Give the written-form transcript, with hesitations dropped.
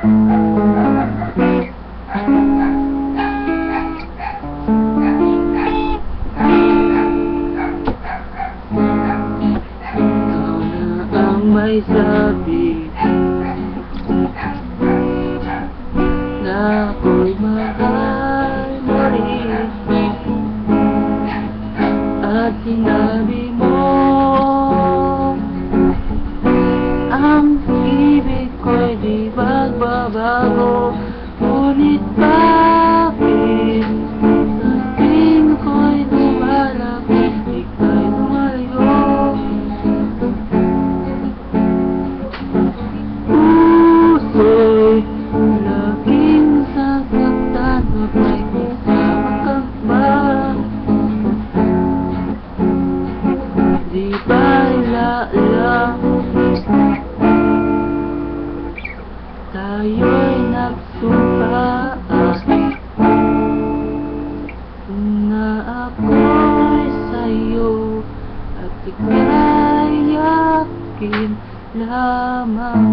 May sabi na ako'y mahal mo rin, at sinabi mo ang ibig ko'y di magbabago. Ngunit bakit sa tingin ko'y lumalapit, ika'y lumalayo? Puso'y laging sasaktan, may kasama kang ba? Di ba alam tayo'y nagsumpaan na ako'y sa'yo at ika'y yakin lamang?